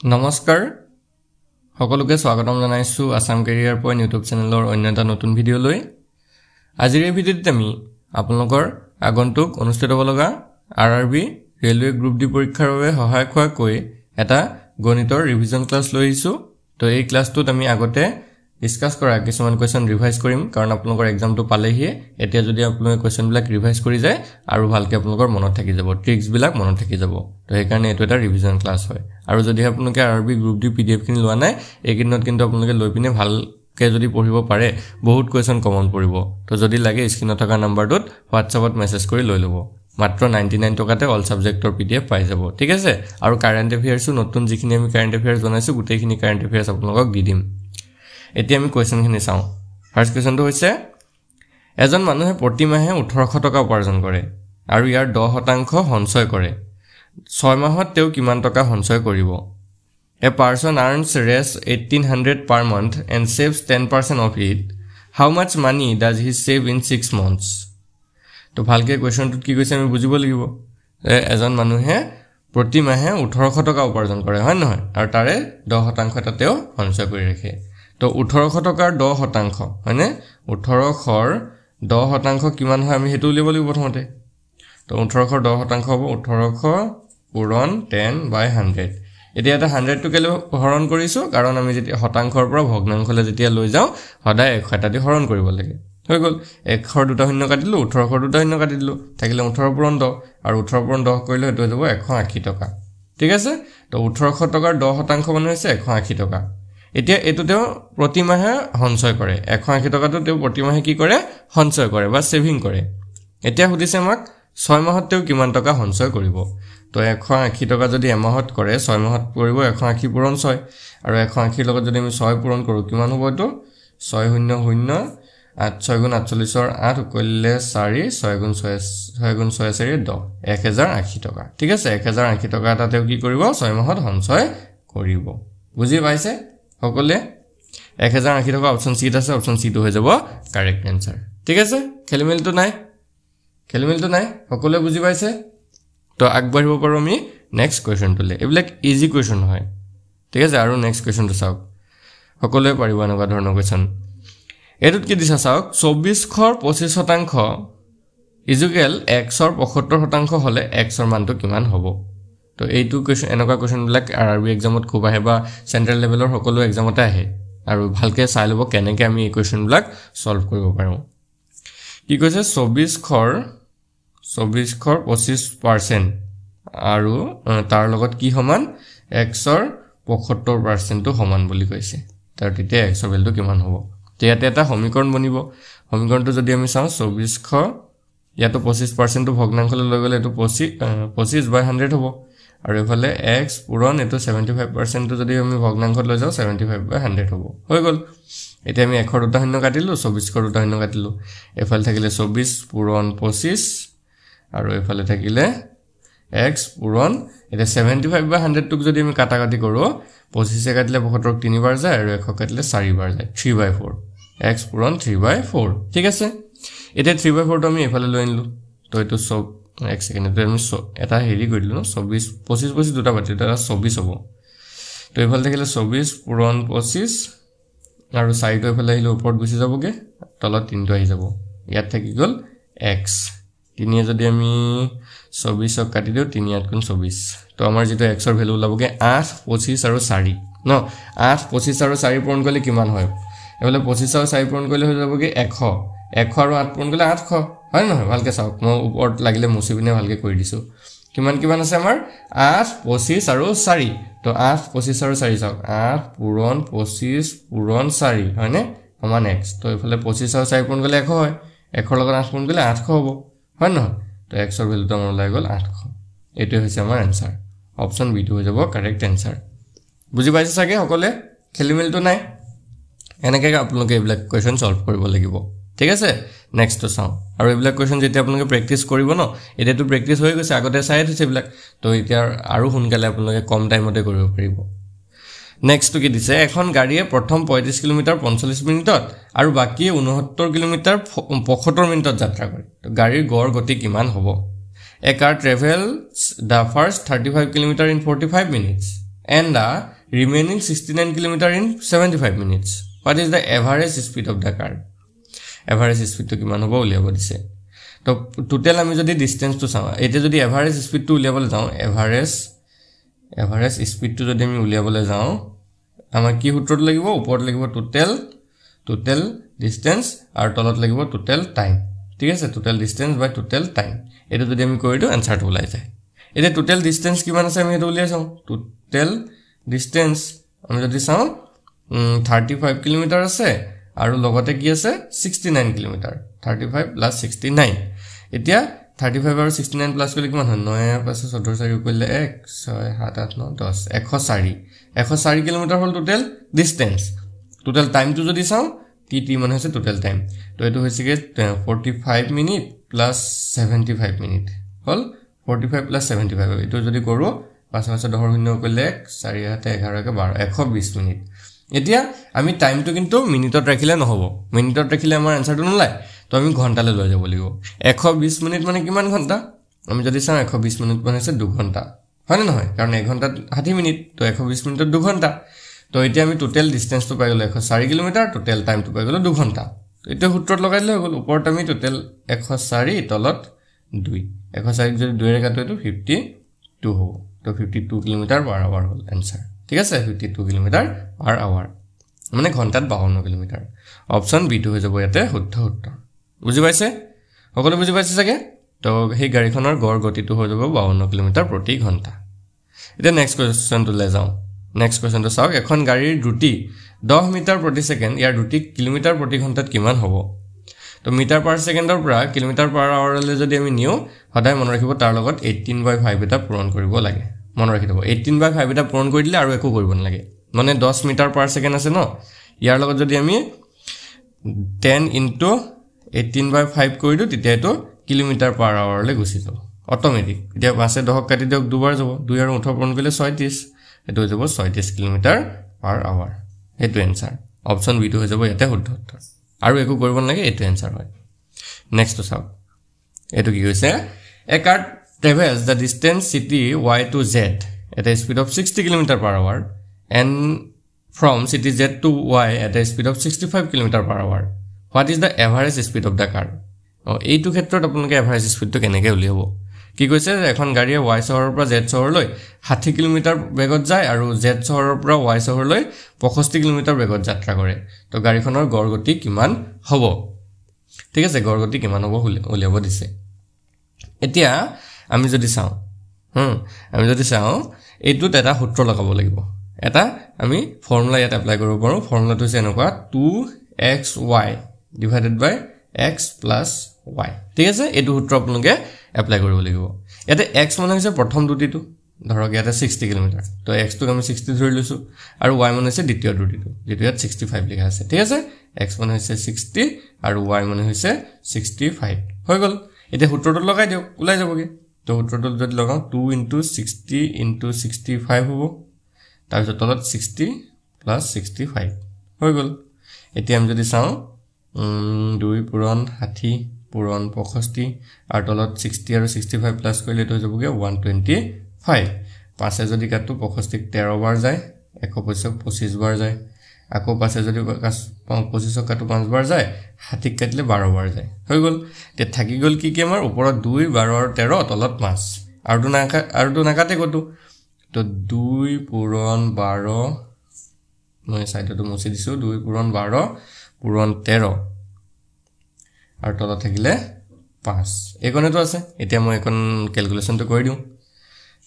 নমস্কাৰ সকলোকে স্বাগতম জনাইছো আসাম কেৰিয়াৰ পইণ্ট ইউটিউব চেনেলৰ অন্য এটা নতুন ভিডিঅ' লৈ আজিৰ এই ভিডিঅ'ত আমি আপোনালোকৰ আগন্তুক অনুষ্ঠিত হ'ব লগা আৰআৰবি ৰেলৱে গ্ৰুপ ডি পৰীক্ষাৰ বাবে সহায়ক হোৱাকৈ এটা গণিতৰ ৰিভিজন ক্লাছ লৈ আহিছো তো এই ক্লাছটোত আমি আগতে ডিসকাস কৰা কিছুমান কোৱেশ্চন ৰিভাইজ কৰিম কাৰণ আপোনালোকৰ এক্সামটো পালেহি এতিয়া যদি আপোনালোকে কোৱেশ্চন বিলাক ৰিভাইজ কৰি যায় আৰু ভালকৈ আপোনালোকৰ মনত থাকি যাব ট্ৰিক্স বিলাক মনত থাকি যাব তো এই কাৰণে এটো এটা ৰিভিজন ক্লাছ হয় আৰু যদি আপোনালোকে আৰআৰবি গ্ৰুপ ডি পিডিএফ খিনি লোৱা নাই এইকিনত কিন্তু আপোনালোকে লৈ পিনে ভালকৈ যদি পঢ়িব পাৰে বহুত কোৱেশ্চন কমন পৰিব তো যদি লাগে স্ক্ৰিনত থকা নম্বৰটোত হোৱাটছআপত মেছেজ কৰি লৈ ল'ব মাত্ৰ 99 টকাতে অল সাবজেক্টৰ পিডিএফ পাই যাব ঠিক আছে আৰু কাৰেন্ট এফেয়াৰ্সও নতুন যিখিনি আমি কাৰেন্ট এফেয়াৰ্স জনাইছো গোটেইখিনি কাৰেন্ট এফেয়াৰ্স আপোনালোকক দি দিম এতিয়া আমি কোৱেশ্চনখিনি চাও ফাৰ্স্ট কোৱেশ্চনটো হৈছে এজন মানুহে প্ৰতি মাহে 1800 টকা উপাৰ্জন কৰে আৰু ইয়াৰ 10% সঞ্চয় কৰে 6 মাহত তেওঁ কিমান টকা সঞ্চয় কৰিব A person earns res 1800 per month and saves 10% of it how much money does he save in 6 months তো ভালকৈ কোৱেশ্চনটো কি কৈছে আমি বুজিব লাগিব এজন মানুহে প্ৰতি মাহে 1800 টকা উপাৰ্জন কৰে হয় নহয় আৰু তাৰে 10% এটা তেওঁ সঞ্চয় কৰি ৰাখে তো 1800 টকাৰ 10% হয়নে 1800ৰ 10% কিমান হয় আমি হেতু উলিয়াব লাগিব প্ৰথমতে তো 1800ৰ 10% হ'ব 1800 পূৰণ 10/100 এতিয়া এটা 100 টো কেলে হৰণ কৰিছো কাৰণ আমি যেতিয়া শতাংশৰ পৰা ভগ্নাংশলৈ যেতিয়া লৈ যাও সদায় 1 এটা দি হৰণ কৰিব লাগে হৈ গল 100 দুটা শূন্য কাটিলো 1800 দুটা শূন্য কাটি দিলো থাকিলে 18 পূৰণ 10 আৰু 18 পূৰণ 10 কৰিলে এটো যাব 180 টকা ঠিক আছে তো 1800 টকাৰ 10% মানে হৈছে 180 টকা এতিয়া এটো তেওঁ প্ৰতি মাহে সঞ্চয় কৰে 180 টকাটো তেওঁ প্ৰতি মাহে কি কৰে সঞ্চয় কৰে বা সেভিং কৰে এতিয়া সুধিছে আমাক 6 মাহত তেওঁ কিমান টকা সঞ্চয় কৰিব তো 180 টকা যদি এমাহত কৰে 6 মাহত কৰিব 180 পূৰণ 6 আৰু 180 লগত যদি আমি 6 পূৰণ কৰো কিমান হ'ব তো 600 8 6 গুণ 48 ৰ 8 কৰিলে 4 6 গুণ 6 4 10 1080 টকা ঠিক আছে 1080 টকা এটা তেওঁ কি কৰিব 6 মাহত সঞ্চয় কৰিব বুজি পাইছে সকলে 1080 টকা অপচন সি আছে অপচন সি টো হৈ যাব কারেক্ট आंसर ঠিক আছে খেলিমেলটো নাই সকলে বুজি পাইছে তো আগবাঢ়িব পাৰো আমি নেক্সট কোৱেশ্চনটোলে এবিলাক ইজি কোৱেশ্চন হয় ঠিক আছে আৰু নেক্সট কোৱেশ্চনটো চাওক সকলে পাৰিব এনেকুৱা ধৰণৰ কোৱেশ্চন এটোত কি দিছা চাওক 24 ৰ 25% ইজুকেল x ৰ 75% হলে x ৰ মানটো কিমান হ'ব তো এইটো কোৱেশ্চন এনেকুৱা কোৱেশ্চন বিলাক আৰআৰবি এক্সামত খুব আহে বা সেন্ট্ৰেল লেভেলৰ সকলো এক্সামতে আহে আৰু ভালকৈ চাই লব কেনেকৈ আমি এই কোৱেশ্চন বিলাক সলভ কৰিব পাৰো কি কৈছে 24 ৰ 25% আৰু তাৰ লগত কি সমান x ৰ 75% টো সমান বুলি কৈছে তাৰ তেতিয়া x ৰ ভ্যালুটো কিমান হ'ব ইয়াতে এটা সমীকৰণ বনিব সমীকৰণটো যদি আমি চাওঁ 24 ইয়াতো 25% টো ভগ্নাংশলৈ লৈ গলে এটো 25/100 হ'ব আৰু এফালে x পূৰণ এটো 75% টো যদি আমি ভগ্নাংশত লৈ যাওঁ 75/100 হ'ব হৈ গল এতিয়া আমি 1 দুটা শূন্য কাটিলো 24 দুটা শূন্য কাটিলো এফালে থাকিলে 24 পূৰণ 25 আৰু এফালে থাকিলে x পূৰণ এটা 75/100 টোক যদি আমি কাটাকাটি কৰো 25 এ কাটিলে 75 তিনিবাৰ যায় আৰু 1 কাটিলে 4 বাৰ যায় 3/4 x পূৰণ 3/4 ঠিক আছে এতিয়া 3/4 টো আমি এফালে লৈ আনিলো তো এটো সব এক সেকেন্ডতে আমি এটা হেৰি কৰিলো 25 দুটা বাতি এটা 24 হ'ব তো এফালে থাকিলে 24 পূৰণ 25 আৰু 4 টো এফালে আহিলে ওপৰত গুচি যাবগে তলত 3 টো আহি যাব ইয়াত থাকি গল x 3 যদি আমি 24 কাটি দিও 3 8 গুণ 24 তো আমাৰ যেটো x ৰ ভ্যালু ওলাবগে 8 25 আৰু 4 ন 8 25 আৰু 4 পূৰণ কৰিলে কিমান হয় এফালে 25 আৰু 4 পূৰণ কৰিলে হৈ যাবগে 100 100 আৰু 8 পূৰণ কৰিলে 800 হয় নহয় ভালকৈ চাওক মই ওপৰত লাগিলে মুছি পিনে ভালকৈ কৰি দিছো কিমান আছে আমাৰ 8 25 আৰু 4 তো 8 25 আৰু 4 চাওক 8 পূৰণ 25 পূৰণ 4 হয়নে সমান x তো এফালে 25 আৰু 4 পূৰণ কৰিলে 100 হয় 100 লগত 8 পূৰণ কৰিলে 800 হ'ব হয় নহয় তো x ৰ ভ্যালুটো আমাৰ ওলাই গল 800 এটো হৈছে আমাৰ आंसर অপচন বি টো হৈ যাব কারেক্ট आंसर বুজি পাইছে সাগে সকলে খেলিমেলটো নাই এনেকৈ আপোনালোকে এইবিলাক কোৱেশ্চন সলভ কৰিব লাগিব ঠিক আছে নেক্সট তো চাও আৰু এইবিলাক কোৱেশ্চন যেতিয়া আপোনালোকে প্ৰেক্টিস কৰিব ন এতিয়াটো প্ৰেক্টিস হৈ গৈছে আগতে চাই থৈছে এইবিলাক তো এতিয়া আৰু সোনকালে আপোনালোকে কম টাইমতে কৰিব পাৰিব নেক্সট তো কি দিছে এখন গাড়ীয়ে প্ৰথম 35 কিলোমিটাৰ 45 মিনিটত আৰু বাকি 69 কিলোমিটাৰ 75 মিনিটত যাত্ৰা কৰে তো গাড়ীৰ গড় গতি কিমান হ'ব A car travels the first 35 kilometers in 45 minutes and the remaining 69 km in 75 minutes. What is the average speed of the car? Average speed to kiman hobo uliabo dise. To total ami jodi distance to sama. Ete jodi average speed to uliabo jao, average speed to jodi ami uliabo jao, amar ki sutro lagibo upor lagibo total distance আর তলত লাগিব total time. ঠিক আছে, total distance by total time. এটা যদি আমি কই দিও answer টো ওলাই যায়। এটা total distance কিমান আছে আমি এটা উলিয়াই চাও। total distance আমি যদি চাও 35 কিলোমিটাৰ আছে আৰু লগতে কি আছে 69 কিলোমিটাৰ। 35 প্লাস 69। এতিয়া 35 আৰু 69 প্লাস কৰিলে কিমান হয় 9 প্লাস 14 4 কৰিলে 1 6 7 8 9 10 104 kilometre hall total distance। total time to যদি চাও tt মানে হৈছে total time। তো এটো হৈছে কি 45 মিনিট প্লাস 75 মিনিট হল 45 প্লাস 75। এটো যদি কৰো 5 5 10 শূন্য কৰিলে 4 7 11 12 120 মিনিট। এতিয়া আমি টাইমটো কিন্তু মিনিটত ৰাখিলে নহব। মিনিটত ৰাখিলে আমাৰ আনসাৰটো নলাই, তো আমি ঘন্টালে লৈ যাব লাগিব। 120 মিনিট মানে কিমান ঘন্টা? আমি যদি চাও 120 মিনিট মানে হৈছে 2 ঘন্টা। হয় না নহয়? কাৰণ 1 ঘন্টাত 60 মিনিট, তো 120 মিনিটত 2 ঘন্টা। তো এতিয়া আমি টোটাল ডিসটেন্স তো পাই গলো 104 কিলোমিটার, টোটাল টাইম তো পাই গলো 2 ঘন্টা। তো এটা সূত্ৰত লগাই দিলে হল। ওপৰত আমি টোটাল 104 তলত 2। 104 যদি 2 ৰে কাটো তো 52 হ'ব। তো 52 কিলোমিটার পার আওয়ার হল आंसर। ঠিক আছে, 52 কিলোমিটার পার আওয়ার মানে ঘন্টাত 52 কিলোমিটার। অপশন বি টু হৈ যাব ইয়াতে শুদ্ধ উত্তৰ। বুজি পাইছে? সকলো বুজি পাইছে চাগে? তো সেই গাড়ীখনৰ গড় গতিটো হৈ যাব 52 কিলোমিটাৰ প্ৰতি ঘন্টা। এতিয়া নেক্সট কোৱেশ্চনটো লৈ যাওঁ। নেক্সট কোৱেশ্চনটো চাওক। এখন গাড়ীৰ দ্ৰুতি 10 মিটাৰ প্ৰতি সেকেন্ড, ইয়াৰ দ্ৰুতি কিলোমিটাৰ প্ৰতি ঘণ্টাত কিমান হ'ব? তো মিটাৰ পাৰ সেকেন্ডৰ পৰা কিলোমিটাৰ পাৰ আৱাৰলৈ যদি আমি নিও, সদায় মনত ৰাখিব তাৰ লগত 18/5 এটা পূৰণ কৰিব লাগে। মনত ৰাখি দিব 18/5 এটা পূৰণ কৰি দিলে আৰু একো কৰিব নালাগে। মানে 10 মিটাৰ পাৰ সেকেন্ড আছে ন, ইয়াৰ লগত যদি আমি 10 * 18/5 কৰি দিও, তেতিয়া এটো কিলোমিটাৰ পাৰ আৱাৰলৈ গুচি যাব অটোমেটিক। এতিয়া 5 10 কাটি দিওক, দুবাৰ যাব, 2 আৰু 18 পূৰণ কৰিলে 36, এটো হৈ যাব 36 কিলোমিটাৰ পাৰ আৱাৰ। এটো आंसर। অপশন বি টু হৈ যাব ইয়াতে শুদ্ধ উত্তৰ। আৰু একো কৰিব নালাগে, এটো आंसर হয়। নেক্সট চাওক। এটো কি হৈছে? এ কাৰ travels the distance city y to z at a speed of 60 km/h and from city z to y at a speed of 65 km/h. What is the average speed of the car? এইটো ক্ষেত্ৰত আপোনালোকে average স্পীডটো কেনেকৈ উলিয়াব? কি কৈছে? এখন গাড়ীয়ে y চহৰৰ পৰা z চহৰলৈ 60 কিলোমিটাৰ বেগত যায় আৰু z চহৰৰ পৰা y চহৰলৈ 65 কিলোমিটাৰ বেগত যাত্ৰা কৰে। তো গাড়ীখনৰ গড় গতি কিমান হ'ব? ঠিক আছে, গড় গতি কিমান হ'ব উলিয়াব দিছে। এতিয়া আমি যদি চাওঁ এইটোত এটা সূত্ৰ লগাব লাগিব। এটা আমি ফৰ্মুলা ইয়াত এপ্লাই কৰিব পাৰো। ফৰ্মুলাটো হৈছে এনেকুৱা 2xy divided by x plus y। ঠিক আছে, এইটো সূত্ৰ আপোনালোকে এপ্লাই কৰিব লাগিব। ইয়াতে x মানে হৈছে প্ৰথম দুটিটো, ধৰক ইয়াতে 60 কিলোমিটাৰ, তো x টোক আমি 60 ধৰি লৈছো, আৰু y মানে হৈছে দ্বিতীয় দুটিটো, যেটো ইয়াত 65 লিখা আছে। ঠিক আছে, x মানে হৈছে 60 আৰু y মানে হৈছে 65 হৈ গল। এতিয়া সূত্ৰটো লগাই দিও, ওলাই যাবগে। তো সূত্ৰটো যদি লগাও 2 * 60 * 65 হ'ব, তাৰ পিছত তলত 60 + 65 হৈ গল। এতিয়া আমি যদি চাওঁ 2 পূৰণ 60 পূৰণ 65 আৰু তলত 60 আৰু 65 প্লাস কৰিলে এটো হৈ যাবগে 125। 5 যদি কাটো 65 13 বাৰ যায়, 125 25 বাৰ যায়, আকৌ 5 যদি 25 কাটো 5 বাৰ যায়, 60 কাটিলে 12 বাৰ যায়, হৈ গল। তে থাকি গল কি আমাৰ ওপৰত 2 12 আৰু 13, তলত 5 আৰু নাকাটে কতো। তো 2 পূৰণ 12 মই সাইডটো মুছি দিছো, 2 পূৰণ 12 পূৰণ 13 আৰু তলত থাকিলে 5। এইকনেটো আছে। এতিয়া মই এখন ক্যালকুলেশনটো কৰি দিও।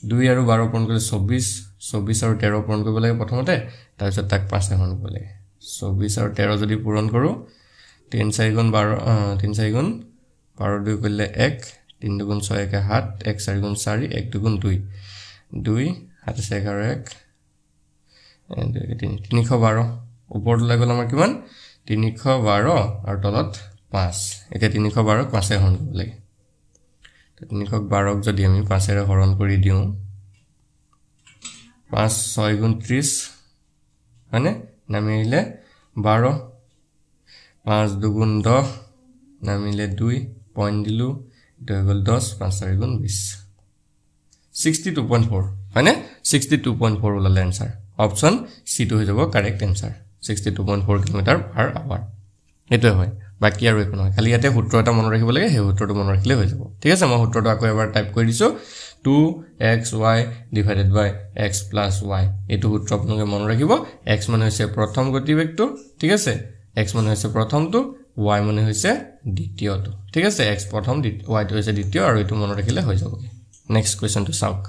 2 আৰু 12 পূৰণ কৰিলে 24, 24 আৰু 13 পূৰণ কৰিব লাগে প্ৰথমতে, তাৰ পিছত তাক 5 হৰণ কৰিব লাগে। 24 আৰু 13 যদি পূৰণ কৰো 3 4 গুণ 12, 3 4 গুণ 12 2 কৰিলে 1, 3 2 গুণ 6 1 7, 1 4 গুণ 4, 1 2 গুণ 2, 2 7 11 1 312। ওপৰত লাগি গল আমাৰ কিমান 312 আৰু তলত 5। এতিয়া 312 ক 5 হৰণ কৰিব লাগে। তো 312 ক যদি আমি 5 ৰে হৰণ কৰি দিও, 5 6 গুণ 30 মানে নামিলে 12, 5 2 গুণ 10 নামিলে 2 পইণ্ট দিলু, এটা হৈ গল 10, 5 4 গুণ 20, 62.4 হয়নে? 62.4 ওলালে এনসাৰ অপচন সি টো হৈ যাব কাৰেক্ট এনসাৰ 62.4 km/h এটো হয় বাকি আৰু একো নহয় খালি ইয়াতে সূত্ৰ এটা মনত ৰাখিব লাগে হে সূত্ৰটো মনত ৰাখিলে হৈ যাব ঠিক আছে মই সূত্ৰটো আকৌ এবাৰ টাইপ কৰি দিছো 2xy divided by x plus y এটো সূত্ৰ আপোনালোকে মনত ৰাখিব x মানে হৈছে প্ৰথম গতিবেগটো ঠিক আছে x মানে হৈছে প্ৰথমটো y মানে হৈছে দ্বিতীয়টো ঠিক আছে x প্ৰথম y টো হৈছে দ্বিতীয় আৰু এটো মনত ৰাখিলে হৈ যাব নেক্সট কোৱেশ্চনটো চাওক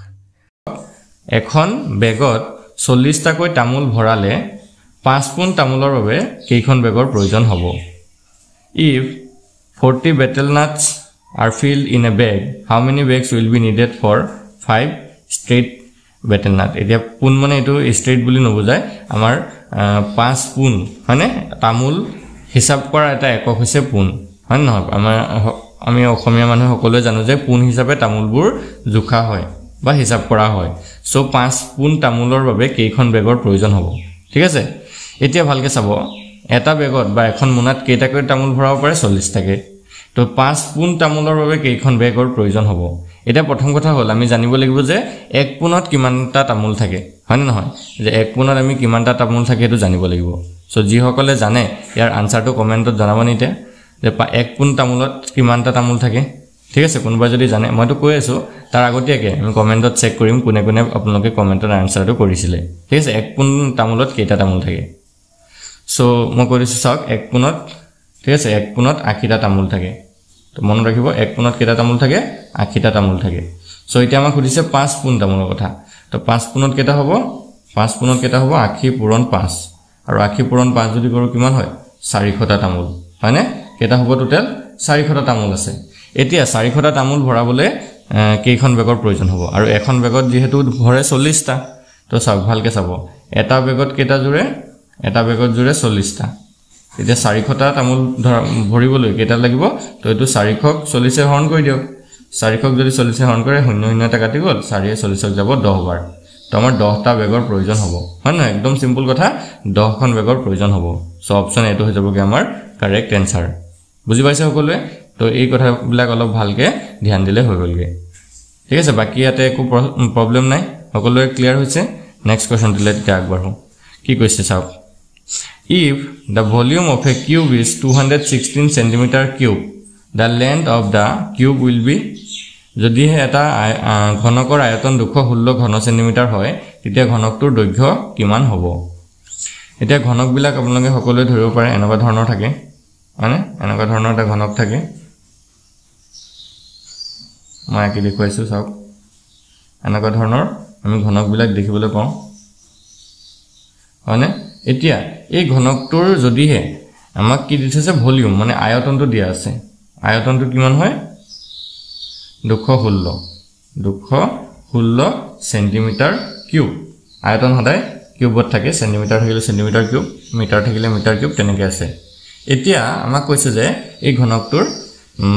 এখন বেগত 40 টাকৈ তামোল ভৰালে 5 পোন তামোলৰ বাবে কেইখন বেগৰ প্ৰয়োজন হ'ব if 40 betel nuts are filled in a bag how many bags will be needed for 5 straight betel nut এতিয়া পোন মানে এটো straight বুলি নবুজায় আমাৰ 5 পোন মানে তামোল হিসাব কৰা এটা একক হৈছে পোন হয় নহয় আমি অসমীয়া মানুহ সকলোৱে জানো যে পোন হিচাপে তামোলবোৰ জোখা হয় বা হিসাব কৰা হয় সো 5 পোন তামোলৰ বাবে কেইখন বেগৰ প্ৰয়োজন হ'ব ঠিক আছে এতিয়া ভালকে চাব এটা বেগত বা এখন মোনাত কেইটাকৈ তামোল ভৰাব পাৰে 40 টাকে তো 5 পোন তামোলৰ বাবে কেইখন বেগৰ প্ৰয়োজন হ'ব এটা প্ৰথম কথা হ'ল আমি জানিব লাগিব যে এক পোনত কিমানটা তামোল থাকে হয় নহয় যে এক পোনত আমি কিমানটা তামোল থাকে এটো জানিব লাগিব সো যি সকলে জানে ইয়াৰ আনসাৰটো কমেন্টত জনাব নিতে যে এক পোন তামোলত কিমানটা তামোল থাকে ঠিক আছে কোনবা যদি জানে মইতো কৈ আছো তাৰ আগতীয়াকে আমি কমেন্টত চেক কৰিম কোনে কোনে আপোনালোকে কমেন্টৰ আনসাৰটো কৰিছিলে ঠিক আছে এক পোন তামোলত কেইটা তামোল থাকে সো মই কৰিছো চাওক এক পোনত ঠিক আছে এক পোনত 80টা তামোল থাকে তো মন ৰাখিব এক পোনত কেইটা তামোল থাকে 80টা তামোল থাকে সো এতিয়া আমাক সুধিছে 5 পোন তামোলৰ কথা তো 5 পোনত কেইটা হ'ব 5 পোনত কেইটা হ'ব 80 পূৰণ 5 আৰু 80 পূৰণ 5 যদি কৰো কিমান হয় 400টা তামোল হয়নে কেইটা হ'ব টোটাল 400টা তামোল আছে এতিয়া 400টা তামোল ভৰাবলে কেইখন বেগৰ প্ৰয়োজন হ'ব আৰু এখন বেগত যেহেতু ভৰে 40টা তো সব ভালকে চাব এটা বেগত কেইটা জুৰে এটা বেগত জুৰে 40টা এতিয়া 400টা তামোল ভৰিবলৈ কেইটা লাগিব তো এটো 400ক 40 এ হৰণ কৰি দিও 400ক যদি 40 এ হৰণ কৰে 0 টা কাটি গল 4 এ 40ক যাব 10 বাৰ তো আমাৰ 10টা বেগৰ প্ৰয়োজন হ'ব হয় না একদম সিম্পল কথা 10 খন বেগৰ প্ৰয়োজন হ'ব সো অপচন এটো হৈ যাবগে আমাৰ কাৰেক্ট আনসাৰ বুজি পাইছে সকলোৱে তো এই কথাবিলাক অলপ ভালকে ধ্যান দিলে হৈ গলগে ঠিক আছে বাকি ইয়াতে একো প্ৰবলেম নাই সকলোৱে ক্লিয়াৰ হৈছে নেক্সট কোৱেশ্চন দিলে তেতিয়া আগবাঢ়ো কি কৈছে চাওক if the volume of a cube is 216 cm cube the length of the cube will be যদি এটা ঘনকৰ আয়তন 216 ঘন সেন্টিমিটাৰ হয় তেতিয়া ঘনকটোৰ দৈৰ্ঘ্য কিমান হ'ব এতিয়া ঘনক বিলাক আপোনালোকে সকলোৱে ধৰিব পাৰে এনেকুৱা ধৰণৰ থাকে মানে এনেকুৱা ধৰণৰ এটা ঘনক থাকে মই কি দেখুৱাইছো চাওক এনেকুৱা ধৰণৰ আমি ঘনক বিলাক দেখিবলৈ পাওঁ মানে এতিয়া এই ঘনকটোৰ যদিহে আমাক কি দিছে ভলিউম মানে আয়তনটো দিয়া আছে আয়তনটো কিমান হয় 216 সেন্টিমিটাৰ কিউব আয়তন সদায় কিউবত থাকে সেন্টিমিটাৰ থাকিলে সেন্টিমিটাৰ কিউব মিটাৰ থাকিলে মিটাৰ কিউব তেনেকৈ আছে এতিয়া আমাক কৈছে যে এই ঘনকটোৰ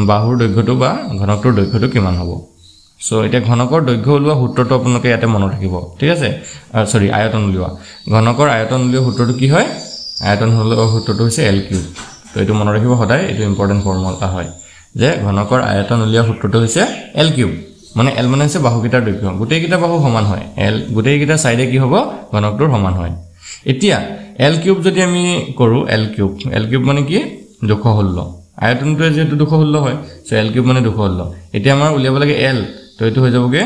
বাহুৰ দৈৰ্ঘ্যটো বা ঘনকটোৰ দৈৰ্ঘ্যটো কিমান হ'ব সো এতিয়া ঘনকৰ দৈৰ্ঘ্য উলোৱা সূত্ৰটো আপোনালোকে ইয়াতে মনত ৰাখিব ঠিক আছে সৰি আয়তন উলোৱা ঘনকৰ আয়তন উলোৱা সূত্ৰটো কি হয় আয়তন উলোৱা সূত্ৰটো হৈছে L কিউব তো এটো মনত ৰাখিব সদায় এটো ইম্পৰ্টেন্ট ফৰ্মুলা হয় যে ঘনকৰ আয়তন উলোৱা সূত্ৰটো হৈছে L কিউব মানে L মানে হৈছে বাহুকেইটাৰ দৈৰ্ঘ্য গোটেইকেইটা বাহু সমান হয় L গোটেইকেইটা সাইডে কি হ'ব ঘনকটোৰ সমান হয় এতিয়া L কিউব যদি আমি কৰো L কিউব মানে কি 216 আয়তনটো যেহেতু 216 হয় সো L কিউব মানে 216 এতিয়া আমাৰ উলিয়াব লাগে L তো এটো হৈ যাবগে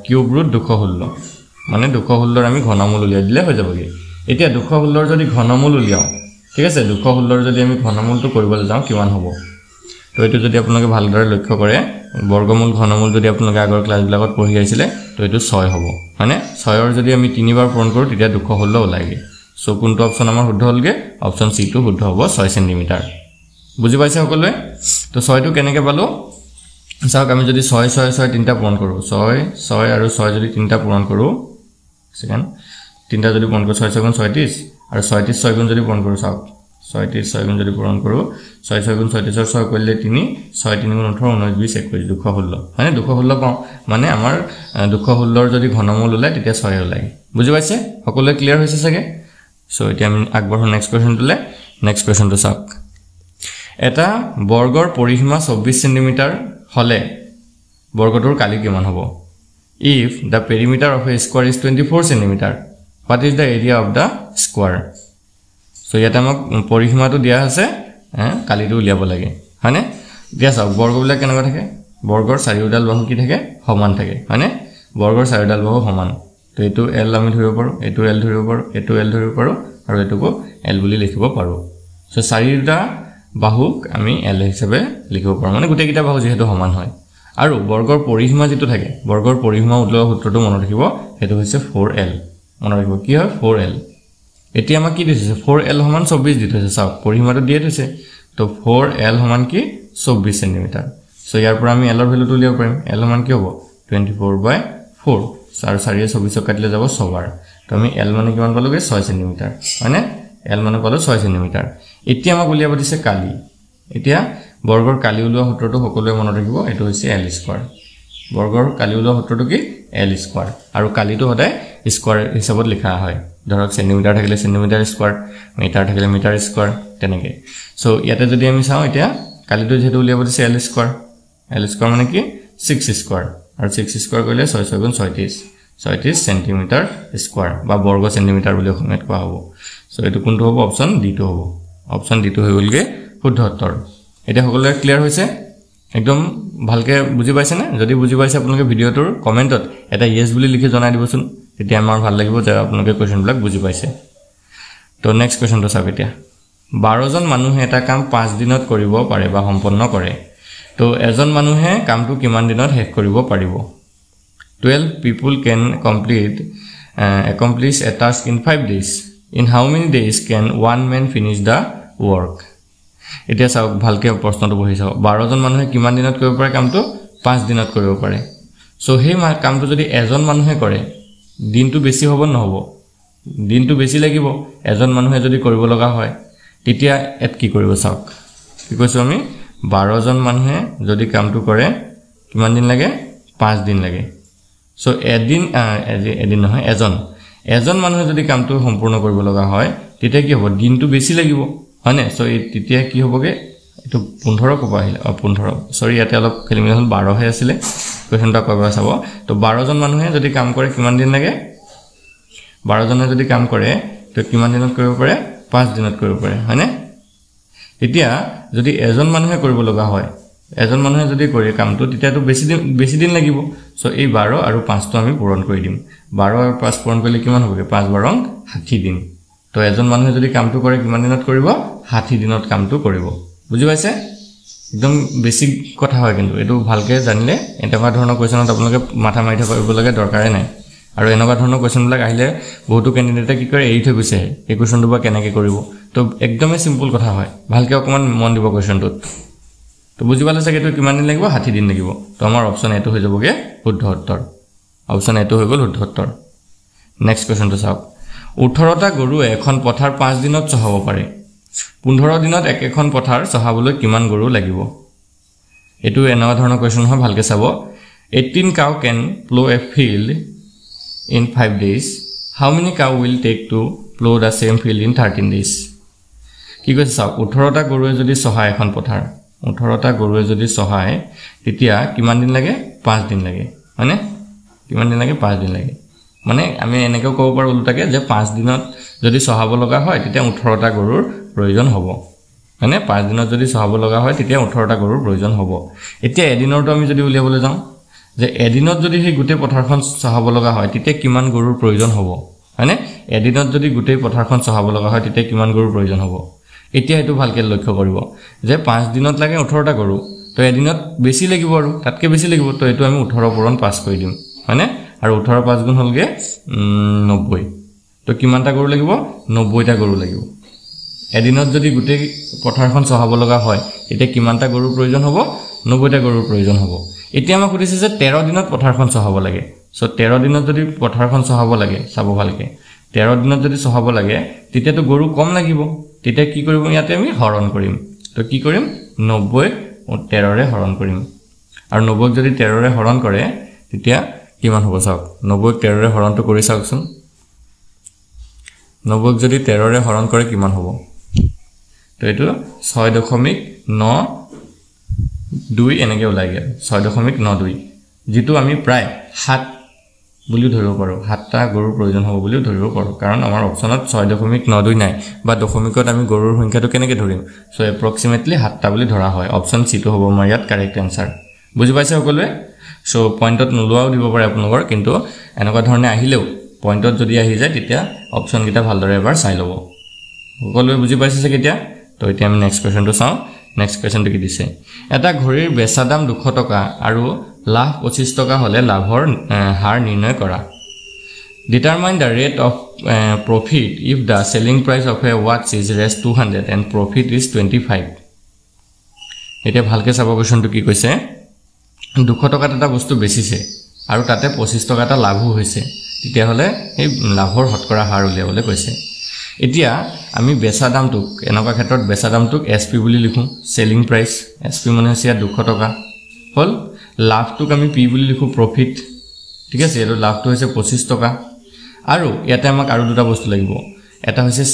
কিউব ৰুট 216 মানে 216 আমি ঘনমূল উলিয়াই দিলে হৈ যাবগে এতিয়া 216 যদি ঘনমূল উলিয়াও ঠিক আছে 216 যদি আমি ঘনমূলটো কৰিবলৈ যাওঁ কিমান হ'ব তো এটো যদি আপোনালোকে ভালদৰে লক্ষ্য কৰে বৰ্গমূল ঘনমূল যদি আপোনালোকে আগৰ ক্লাস বিলাকত পঢ়ি আহিছিলে তো এটো 6 হ'ব মানে 6 ৰ যদি আমি 3 বাৰ পূৰণ কৰো তেতিয়া 216 ওলাইগে সো কোনটো অপচন আমাৰ শুদ্ধ হলগে অপচন সি টো শুদ্ধ হ'ব 6 সেন্টিমিটাৰ বুজি পাইছে সকলোৱে তো 6 টো কেনেকৈ পালো চাওক আমি যদি 6 6 6 তিনটা পূৰণ কৰো 6 6 আৰু 6 যদি তিনটা পূৰণ কৰো সেকেন্ড তিনটা যদি পূৰণ কৰো 6 6 36 আৰু 36 6 গুণ যদি পূৰণ কৰো চাওক 36 6 গুণ যদি পূৰণ কৰো 6 6 গুণ 36 6 কৰিলে 3 6 3 গুণ 18 19 20 21 216 মানে 216 পাও মানে আমাৰ 216 ৰ যদি ঘনমূল ওলাই তেতিয়া 6 ওলাই বুজি পাইছে সকলোৱে ক্লিয়াৰ হৈছে সকে সো এতিয়া আমি আগবঢ়ো নেক্সট কোৱেশ্চনটোলে নেক্সট কোৱেশ্চনটো চাওক এটা বৰ্গৰ পৰিসীমা 24 সেন্টিমিটাৰ হলে বৰ্গটোৰ কালি কিমান হ'ব if the perimeter of a square is 24 centimeter, what is the area of the square? So ইয়াতে আমাক পৰিসীমাটো দিয়া আছে কালিটো উলিয়াব লাগে হয়নে দিয়া চাওক বৰ্গবিলাক কেনেকুৱা থাকে বৰ্গৰ চাৰিওডাল বাহু কি থাকে সমান থাকে হয়নে বৰ্গৰ চাৰিওডাল বাহু সমান তো এটো l আমি ধৰিব পাৰো এটো l ধৰিব পাৰো এটো l ধৰিব পাৰো আৰু এটোকো l বুলি লিখিব পাৰো সো চাৰিটা বাহুক আমি l হিচাপে লিখিব পাৰো মানে গোটেই কিটা বাহু যেহেতু সমান হয় আৰু বৰ্গৰ পৰিসীমা যেটো থাকে বৰ্গৰ পৰিসীমা উলোৱা সূত্ৰটো মনত ৰাখিব হেতু হৈছে 4l মনত ৰাখিব কি হয় 4l এতিয়া আমাক কি দিছে 4l সমান 24 দিছে চাওক পৰিসীমাটো দিয়ে দিছে তো 4l সমান কি 24 সেন্টিমিটাৰ সো ইয়াৰ পৰা আমি l ৰ ভ্যালুটো উলিয়াব পাৰিম l সমান কি হ'ব 24/4 4 4 24 কাটিলে যাব 6 বাৰ তো আমি l মানে কিমান পালোগে 6 সেন্টিমিটাৰ মানে l মানে পালো 6 সেন্টিমিটাৰ এতিয়া আমাক উলিয়াব দিছে কালি এতিয়া বৰ্গৰ কালি উলোৱা সূত্ৰটো সকলোৱে মনত ৰাখিব এটো হৈছে l স্কয়াৰ বৰ্গৰ কালি উলোৱা সূত্ৰটো কি l স্কয়াৰ আৰু কালিটো হদায় স্কয়াৰ হিচাপত লিখা হয় ধৰক সেন্টিমিটাৰ থাকিলে সেন্টিমিটাৰ স্কয়াৰ মিটাৰ থাকিলে মিটাৰ স্কয়াৰ তেনেকে সো ইয়াতে যদি আমি চাও এতিয়া কালিটো যেটো উলিয়াব দিছে l স্কয়াৰ মানে কি 6 স্কয়াৰ আৰু 6 স্কয়াৰ কৰিলে 6 6 গুণ 36 সেন্টিমিটাৰ স্কয়াৰ বা বৰ্গ সেন্টিমিটাৰ বুলি অসমীয়াত কোৱা হ'ব সো এটো কোনটো হ'ব অপচন ডি টো হ'ব অপচন ডি টো হৈ গলগে শুদ্ধ উত্তৰ এটা সকলোৰে ক্লিয়াৰ হৈছে একদম ভালকে বুজি পাইছে না যদি বুজি পাইছে আপোনালোকে ভিডিওটোৰ কমেন্টত এটা ইয়েস বুলি লিখি জনাই দিবচোন তেতিয়া আমাৰ ভাল লাগিব যে আপোনালোকে কোৱেশ্চন ব্লক বুজি পাইছে তো নেক্সট কোৱেশ্চনটো চাব এতিয়া 12 জন মানুহে এটা কাম 5 দিনত কৰিব পাৰে বা সম্পন্ন কৰে তো এজন মানুহে কামটো কিমান দিনত শেষ কৰিব পাৰিব 12 people can accomplish a task in 5 days in how many days can one man finish the work এতিয়া চাওক ভালকে প্ৰশ্নটো বহি চাও 12 জন মানুহে কিমান দিনত কৰিব পাৰে কামটো 5 দিনত কৰিব পাৰে সো সেই কামটো যদি এজন মানুহে কৰে দিনটো বেছি হ'ব নহব দিনটো বেছি লাগিব এজন মানুহে যদি কৰিব লগা হয় তেতিয়া এত কি কৰিব চাওক কি কৈছো আমি 12 জন মানুহে যদি কামটো কৰে কিমান দিন লাগে 5 দিন লাগে সো এদিন নহয় এজন মানুহে যদি কামটো সম্পূৰ্ণ কৰিব লগা হয় তেতিয়া কি হ'ব দিনটো বেছি লাগিব হয়নে সো তেতিয়া কি হ'বগে এটো 15 কবা আহিল 15 সৰি ইয়াতে অলপ খেলিমেলি হল 12 হে আছিল কোৱেশ্চনটা কবা চাব তো 12 জন মানুহে যদি কাম কৰে কিমান দিন লাগে 12 জনে যদি কাম কৰে তো কিমান দিনত কৰিব পাৰে 5 দিনত কৰিব পাৰে হয়নে এতিয়া যদি এজন মানুহে কৰিব লগা হয় এজন মানুহে যদি কৰে কামটো তেতিয়া তো বেছি দিন লাগিব সো এই 12 আৰু 5 টো আমি পূৰণ কৰি দিম 12 আৰু 5 পূৰণ কৰিলে কিমান হ'বগে 5 বাৰং 60 দিন তো এজন মানুহে যদি কামটো কৰে কিমান দিনত কৰিব 60 দিনত কামটো কৰিব বুজি পাইছে একদম বেসিক কথা হয় কিন্তু এটো ভালকে জানিলে এনেকুৱা ধৰণৰ কোৱেশ্চনত আপোনালোকে মাথা মাৰি থাকিব লাগে দৰকাৰে নাই আৰু এনেকুৱা ধৰণৰ কোৱেশ্চন বিলাক আহিলে বহুতো ক্যান্ডিডেটে কি কৰে এৰি থৈ গৈছে এই কোৱেশ্চনটো বা কেনেকৈ কৰিব তো একদমই সিম্পল কথা হয় ভালকে অকমান মন দিব কোৱেশ্চনটোত তো বুজি পালে চাগে তো কিমান দিন লাগিব 60 দিন লাগিব তো আমাৰ অপচন এটো হৈ যাবগে শুদ্ধ উত্তৰ অপচন এটো হৈ গল শুদ্ধ উত্তৰ নেক্সট কোৱেশ্চনটো চাওক 18টা গৰুৱে এখন পথাৰ 5 দিনত চহাব পাৰে 15 দিনত এখন পথাৰ চহাবলৈ কিমান গৰু লাগিব এটো এনেকুৱা ধৰণৰ কোৱেশ্চন হয় ভালকে চাব 18 cow can plow a field in 5 days how many cow will take to plow the same field in 13 days কি কৈছে চাওক 18টা গৰুৱে যদি চহায় এখন পথাৰ 18টা গৰুৱে যদি চহায় তেতিয়া কিমান দিন লাগে 5 দিন লাগে মানে কিমান দিন লাগে 5 দিন লাগে মানে আমি এনেকৈ ক'ব পাৰো উল্টাকে যে 5 দিনত যদি চহাব লগা হয় তেতিয়া 18টা গৰুৰ প্ৰয়োজন হ'ব মানে 5 দিনত যদি চহাব লগা হয় তেতিয়া 18টা গৰুৰ প্ৰয়োজন হ'ব এতিয়া এদিনৰটো আমি যদি উলিয়াবলৈ যাওঁ যে এদিনত যদি সেই গোটেই পথাৰখন চহাব লগা হয় তেতিয়া কিমান গৰুৰ প্ৰয়োজন হ'ব মানে এদিনত যদি গোটেই পথাৰখন চহাব লগা হয় তেতিয়া কিমান গৰুৰ প্ৰয়োজন হ'ব এতিয়া এটো ভালকে লক্ষ্য কৰিব যে 5 দিনত লাগে 18টা গৰু তো এদিনত বেছি লাগিব আৰু তাতকে বেছি লাগিব তো এটো আমি 18 পূৰণ 5 কৰি দিম মানে আৰু 18 5 গুণ হলগে 90 তো কিমানটা গৰু লাগিব 90টা গৰু লাগিব এদিনত যদি গোটেই পথাৰখন চহাব লগা হয় এতিয়া কিমানটা গৰুৰ প্ৰয়োজন হ'ব 90টা গৰুৰ প্ৰয়োজন হ'ব এতিয়া আমাক কৈছে যে 13 দিনত পথাৰখন চহাব লাগে সো 13 দিনত যদি পথাৰখন চহাব লাগে চাব ভালকে 13 দিনত যদি চহাব লাগে তেতিয়া তো গৰু কম লাগিব তেতিয়া কি কৰিব ইয়াতে আমি হৰণ কৰিম তো কি কৰিম 90 ও 13 ৰে হৰণ কৰিম আৰু 90 যদি 13 ৰে হৰণ কৰে তেতিয়া কিমান হ'ব চাওক 90 13 ৰে হৰণটো কৰি চাওকচোন 90 যদি 13 ৰে হৰণ কৰে কিমান হ'ব তো এটো 6.92 এনেকৈ ওলাই গেল 6.92 যেটো আমি প্ৰায় বুলিও ধৰিব পাৰোঁ 7টা গৰুৰ প্ৰয়োজন হ'ব বুলিও ধৰিব পাৰোঁ কাৰণ আমাৰ অপচনত 6.92 নাই বা দশমিকত আমি গৰুৰ সংখ্যাটো কেনেকৈ ধৰিম সো এপ্ৰক্সিমেটলি 7টা বুলি ধৰা হয় অপচন সি টো হ'ব আমাৰ ইয়াত কাৰেক্ট আনসাৰ বুজি পাইছে সকলোৱে সো পইণ্টত নোলোৱাও দিব পাৰে আপোনালোকৰ কিন্তু এনেকুৱা ধৰণে আহিলেও পইণ্টত যদি আহি যায় তেতিয়া অপচন কিটা ভালদৰে এবাৰ চাই ল'ব সকলোৱে বুজি পাইছে যে কেতিয়া তো এতিয়া আমি নেক্সট কোৱেশ্চনটো চাওঁ নেক্সট কোৱেশ্চনটো কি দিছে এটা ঘড়ীৰ বেচা দাম 200 টকা আৰু লাভ 25 টকা হলে লাভৰ হাৰ নিৰ্ণয় কৰা determine the rate of profit if the selling price of a watch is raised 200 and profit is 25 এটা ভালকে চাব কোৱেশ্চনটো কি কৈছে 200 টকাত এটা বস্তু বেচিছে আৰু তাতে 25 টকা এটা লাভ হৈছে তেতিয়া হলে এই লাভৰ হতকৰা হাৰ উলিয়াবলৈ কৈছে এতিয়া আমি বেচা দামটোক এনেকুৱা ক্ষেত্ৰত বেচা দামটোক এসপি বুলি লিখো সেলিং প্ৰাইস এসপি মানে হৈছে 200 টকা হল লাভটোক আমি পি বুলি লিখো প্ৰফিট ঠিক আছে আৰু লাভটো হৈছে 25 টকা আৰু ইয়াতে আমাক আৰু দুটা বস্তু লাগিব এটা হৈছে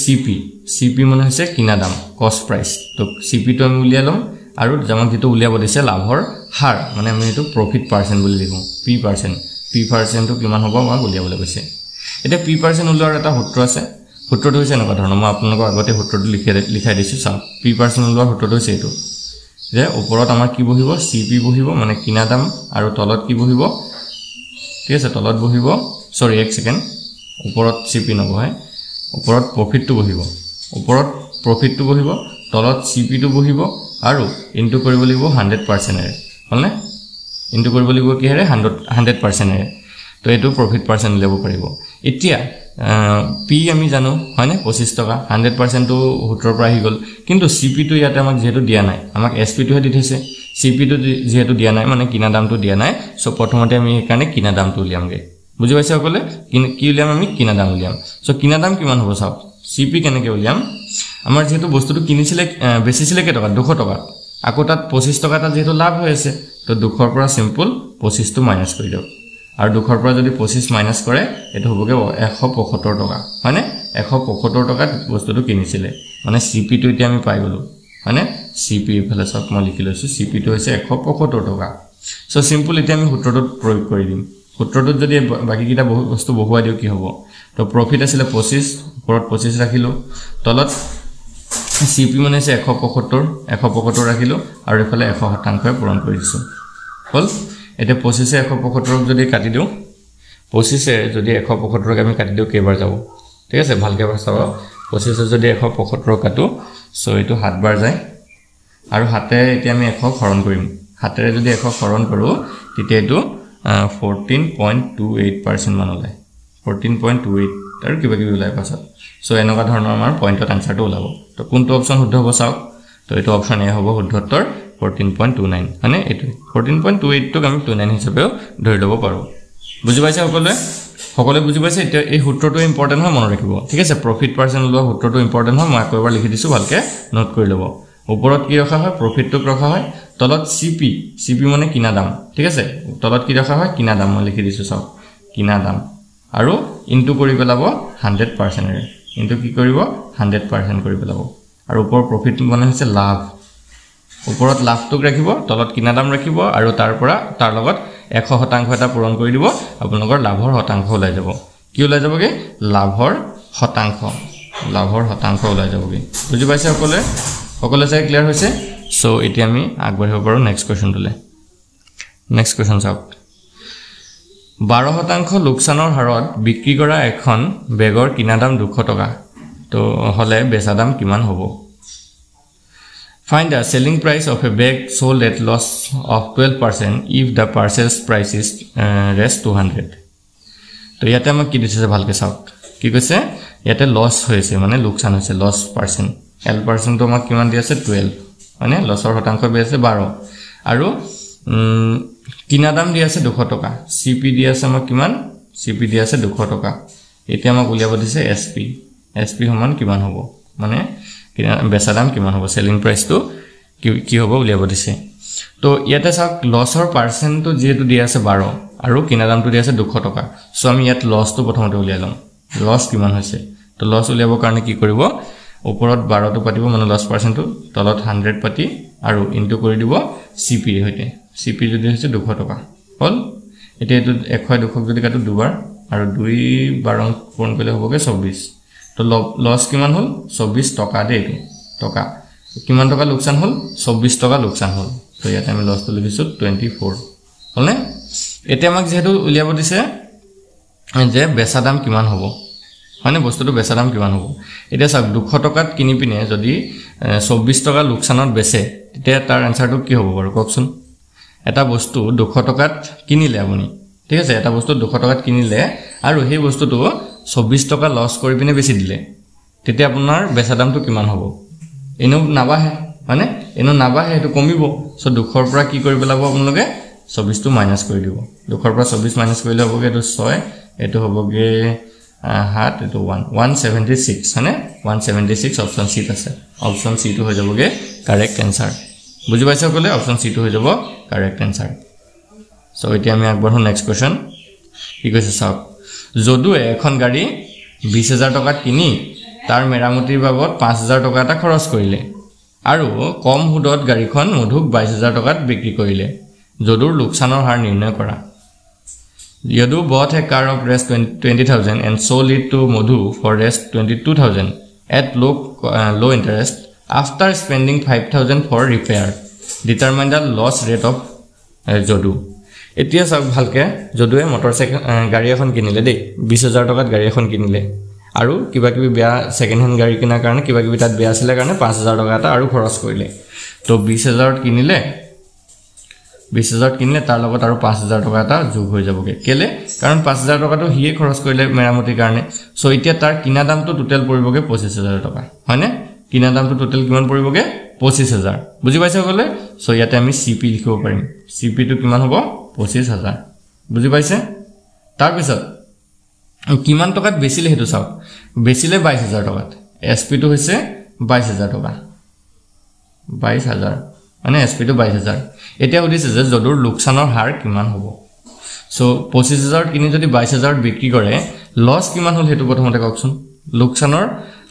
সিপি মানে হৈছে কিনা দাম কষ্ট প্ৰাইস তো সিপি টো আমি উলিয়াই লম আৰু জামাক যেটো উলিয়াব দিছে লাভৰ হাৰ মানে আমি এটো প্ৰফিট পাৰ্সেন্ট বুলি লিখো পি পাৰ্সেন্ট টো কিমান হ'ব আমাক উলিয়াবলৈ কৈছে এটা পি পাৰ্সেন্ট উলিওৱাৰ এটা সূত্ৰ আছে সূত্ৰটো হৈছে এনেকুৱা ধৰণৰ মই আপোনালোকক আগতে সূত্ৰটো লিখাই দিছো চাওক পি পাৰ্সেন্ট উলিওৱাৰ সূত্ৰটো হৈছে এটো যে ওপৰত আমাৰ কি বহিব সিপি বহিব মানে কিনা দাম আৰু তলত কি বহিব ঠিক আছে তলত বহিব সৰি এক সেকেন্ড ওপৰত সিপি নবহে ওপৰত প্ৰফিটটো বহিব ওপৰত প্ৰফিটটো বহিব তলত সিপি টো বহিব আৰু ইনটু কৰিব লাগিব 100% এৰে হলনে ইনটু কৰিব লাগিব কি হেৰে 100% এৰে তো এটো প্ৰফিট পাৰ্সেন্ট লেব পাৰিব এতিয়া পি আমি জানো হয়নে 25 টকা 100% টো সূত্ৰৰ পৰা আহি গল কিন্তু সিপি টো ইয়াতে আমাক যেহেতু দিয়া নাই আমাক এসপি টো হে দি থৈছে সিপি টো যেহেতু দিয়া নাই মানে কিনা দামটো দিয়া নাই সো প্ৰথমতে আমি একানে কিনা দামটো উলিয়ামগে বুজি পাইছে সকলে কি উলিয়াম আমি কিনা দাম উলিয়াম সো কিনা দাম কিমান হ'ব চাওক সিপি কেনেকৈ উলিয়াম আমাৰ যেহেতু বস্তুটো কিনিছিলে বেচিছিলে কে টকা 200 টকা আকৌ তাত 25 টকা এটা যেহেতু লাভ হৈ আছে তো 200 ৰ পৰা সিম্পল 25 টো মাইনাস কৰি দিও আৰু 200 ৰ পৰা যদি 25 মাইনাস কৰে এটো হ'বগে 175 টকা মানে 175 টকাত বস্তুটো কিনিছিলে মানে সিপি টো এতিয়া আমি পাই গলো মানে সিপি ইফালে সব মই লিখি লৈছো সিপি টো হৈছে 175 টকা সো সিম্পল এতিয়া আমি সূত্ৰটো প্ৰয়োগ কৰি দিম সূত্ৰটো যদি বাকি কিটা বস্তু বহুৱা দিও কি হ'ব তো প্ৰফিট আছিল 25 ওপৰত 25 ৰাখিলো তলত সিপি মানে আছে 175 ৰাখিলো আৰু এফালে 100% পূৰণ কৰি দিছো হল এটা 25 এ 175 যদি কাটি দিও 25 এ যদি 175 আমি কাটি দিও কেবাৰ যাব ঠিক আছে ভালকে চাব 25 এ যদি 175 কাটো সো এটো 7 বাৰ যায় আৰু হাতে এতিয়া আমি 100 হৰণ কৰিম হাতেৰে যদি 100 হৰণ কৰো তেতিয়া এটো 14.28% মান ওলাই 14.28 আৰু কিবা কিবি ওলাই পাছত সো এনেকুৱা ধৰণৰ আমাৰ পইণ্টত আনসাৰটো ওলাব তো কোনটো অপচন শুদ্ধ হ'ব চাওক তো এটো অপচন এ হ'ব শুদ্ধ উত্তৰ 14.29 মানে এটো 14.28 টো আমি 29 হিচাপেও ধৰি লব পাৰো বুজি পাইছে সকলে বুজি পাইছে এতিয়া এই সূত্ৰটো ইম্পৰ্টেন্ট হয় মনত ৰাখিব ঠিক আছে প্ৰফিট পাৰ্সেন্ট লোৱা সূত্ৰটো ইম্পৰ্টেন্ট হয় মই আকৌ এবাৰ লিখি দিছো ভালকে নোট কৰি লব ওপৰত কি ৰখা হয় প্ৰফিটটো ৰখা হয় তলত সিপি মানে কিনা দাম ঠিক আছে তলত কি ৰখা হয় কিনা দাম মই লিখি দিছো চাওক কিনা দাম আৰু ইনটু কৰি পেলাব 100% এৰে ইনটু কি কৰিব 100% কৰি পেলাব আৰু ওপৰ প্ৰফিট মানে হৈছে লাভ ওপৰত লাভটোক ৰাখিব তলত কিনা দাম ৰাখিব আৰু তাৰ লগত 100% এটা পূৰণ কৰি দিব আপোনালোকৰ লাভৰ শতাংশ ওলাই যাব কি ওলাই যাবগে লাভৰ শতাংশ ওলাই যাবগে বুজি পাইছে সকলে চাই ক্লিয়াৰ হৈছে সো এতিয়া আমি আগবাঢ়িব পাৰো নেক্সট কোৱেশ্চনটোলে নেক্সট কোৱেশ্চন চাওক 12% লোকসানৰ হাৰত বিক্ৰী কৰা এখন বেগৰ কিনা দাম 200 টকা তো হলে বেচা দাম কিমান হ'ব Find the selling price of a bag sold at loss of 12% if the purchase price is raised 200 তো ইয়াতে আমাক কি দিছে ভালকে চাওক কি কৈছে ইয়াতে লস হৈছে মানে লোকসান হৈছে লস পার্সেন্ট L% তো আমাক কিমান দি আছে 12 মানে লসৰ শতাংশ দি আছে 12 আৰু কিনা দাম দি আছে 200 টকা সিপি দি আছে আমাক কিমান সিপি দি আছে 200 টকা এতিয়া আমাক উলিয়াব দিছে এসপি সমান কিমান হ'ব মানে বেচা দাম কিমান হ'ব সেলিং প্ৰাইস টো কি হ'ব উলিয়াব দিছে তো ইয়াতে চাওক লসৰ পাৰ্সেন্ট তো যেহেতু দি আছে 12 আৰু কিনা দামটো দি আছে 200 টকা সো আমি ইয়াত লস তো প্ৰথমতে উলিয়াই লম লস কিমান হৈছে তো লস উলিয়াবৰ কাৰণে কি কৰিব ওপৰত 12 টো পাতিব মানে লস পাৰ্সেন্ট টো তলত 100 পাতি আৰু ইনটু কৰি দিব সিপি হৈতে সিপি যদি হৈছে 200 টকা হল এতিয়া এটো 100 200 যদি কাটো দুবাৰ আৰু 2 12 পূৰণ কৰিলে হ'বগে 24 তো লস কিমান হল 24 টকা দে টকা কিমান টকা লোকসান হল 24 টকা লোকসান হল তো ইয়াতে আমি লসটো লিখিছো 24 হলনে এতিয়া আমাক যেহেতু উলিয়াব দিছে যে বেচা দাম কিমান হ'ব মানে বস্তুটো বেচা দাম কিমান হ'ব এটা সব 200 টকাত কিনি পিনে যদি 24 টকা লোকসানত বেচে তেতিয়া তাৰ আনসাৰটো কি হ'ব বাৰু কওকচোন এটা বস্তু 200 টকাত কিনিলে আপুনি ঠিক আছে এটা বস্তু 200 টকাত কিনিলে আৰু সেই বস্তুটো 24 টকা লস কৰি পিনে বেচি দিলে তেতিয়া আপোনাৰ বেচা দামটো কিমান হ'ব এনো নাবাহে মানে এনো নাবাহে এটো কমিব সো 200 ৰ পৰা কি কৰি পেলাব আপোনালোকে 24 টো মাইনাস কৰি দিব 200 ৰ পৰা 24 মাইনাস কৰিলে হ'বগে এটো 6 এটো হ'বগে 7 এটো 176 মানে 176 অপশন সি আছে অপশন সি টো হৈ যাবগে কারেক্ট आंसर বুজি পাইছে কলে অপশন সি টো হৈ যাব কারেক্ট आंसर সো এতিয়া আমি আগবঢ়ো নেক্সট কোৱেশ্চন কি কৈছে চাওক যদু এখন গাড়ী 20000 টকাত কিনি তাৰ মেৰামতিৰ বাবদ 5000 টকা এটা খৰচ কৰিলে আৰু কম হুদত গাড়ীখন মধুক 22000 টকাত বিক্ৰী কৰিলে যদুৰ লোকসানৰ হাৰ নিৰ্ণয় কৰা Yadu bought a car of rest 20,000 and sold it to Madhu for rest 22,000 at low interest after spending 5,000 for repair. Determine the loss rate of Jodu. এতিয়া সব ভালকে যদুৱে মোটৰসাইকেল গাড়ী এখন কিনিলে দেই 20000 টকাত গাড়ী এখন কিনিলে আৰু কিবা কিবি বেয়া সেকেন্ড হ্যান্ড গাড়ী কিনাৰ কাৰণে কিবা কিবি তাত বেয়া আছিল কাৰণে 5000 টকা এটা আৰু খৰচ কৰিলে তো 20000 ত কিনিলে 20000 কিনলে তাৰ লগত আৰু 5000 টকা এটা যোগ হৈ যাবগে কেলে কাৰণ 5000 টকাটো হিয়ে খৰচ কৰিলে মেৰামতিৰ কাৰণে সো এতিয়া তাৰ কিনা দামটো টোটাল পৰিবগে 25000 টকা হয়নে কিনা দামটো টোটাল কিমান পৰিবগে 25000 বুজি পাইছে গলে সো ইয়াতে আমি সিপি লিখিব পাৰিম সিপি টো কিমান হ'ব 25000 বুজি পাইছে তাৰ পিছত কিমান টকাত বেচিলে হেতু চাও বেচিলে 22000 টকাত এসপি টো হৈছে 22000 টকা 22000 মানে এসপি টো 22000 এতিয়া উদিছে যে যদুৰ লোকসানৰ হাৰ কিমান হ'ব সো 25000 কিনি যদি 22000 বিক্ৰী কৰে লস কিমান হল হেতু প্ৰথমতে কওকচোন লোকসানৰ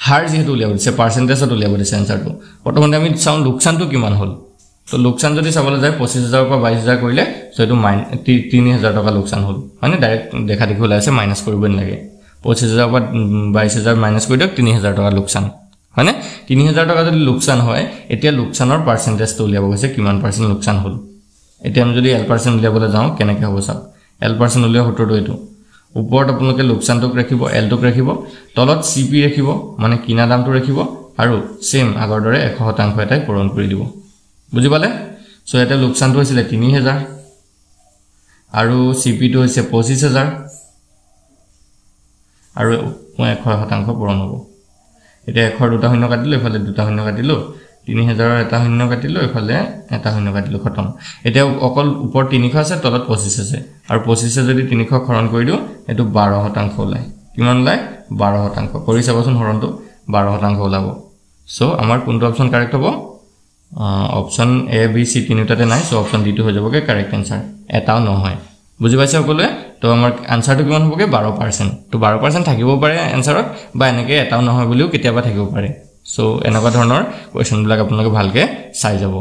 হাৰ যেহেতু উলিয়াব দিছে পাৰ্সেন্টেজত উলিয়াব দিছে আনসাৰটো প্ৰথমতে আমি চাও লোকসানটো কিমান হল তো লোকসান যদি চাবলৈ যায় 25000 পৰা 22000 কৰিলে সো এটো 3000 টকা লোকসান হল মানে ডাইৰেক্ট দেখা দেখি ওলাইছে মাইনাস কৰিব নালাগে 25000 পৰা 22000 মাইনাস কৰি দিয়ক 3000 টকা লোকসান মানে 3000 টকা যদি লোকসান হয় এতিয়া লোকসানৰ পার্সেন্টেজটো উলিয়াব গৈছে কিমান পার্সেন্ট লোকসান হল এতিয়া আমি যদি L% উলিয়াবলৈ যাও কেনেকৈ হ'ব চাওক L% উলিয়া হতটো এটো ওপৰত আপোনালোকে লোকসানটোক ৰাখিব L টোক ৰাখিব তলত CP ৰাখিব মানে কিনা দামটো ৰাখিব আৰু সেম আগৰ দৰে 100% এটাই পূৰণ কৰি দিব বুজি পালে সো এটা লোকসানটো হৈছিল 3000 আৰু CP টো হৈছে 25000 আৰু 100% পূৰণ হ'ব এটা 100 দুটা শূন্য কাটিলো এফালে দুটা শূন্য কাটিলো 3000 ৰ এটা শূন্য কাটিলো এফালে এটা শূন্য কাটিলো খতম এটা অকল ওপৰ 300 আছে তলত 25 আছে আৰু 25 যদি 300 খৰণ কৰি দিও এটো 12% ওলাই কিমান ওলাই 12% কৰি চাবচোন হৰণটো 12% ওলাব সো আমাৰ কোনটো অপচন কাৰেক্ট হ'ব অপচন এ বি সি তিনিটাতে নাই সো অপচন ডি টো হৈ যাবগে কাৰেক্ট आंसर এটাও নহয় বুজি পাইছে সকলোৱে তো আমাৰ আনসাৰটো কিমান হ'বগে 12% তো 12% থাকিব পাৰে আনসাৰত বা এনেকে এটাও নহয় বুলিও কেতিয়াবা থাকিব পাৰে সো এনেকুৱা ধৰণৰ কোৱেশ্চন বিলাক আপোনালোকে ভালকে চাই যাব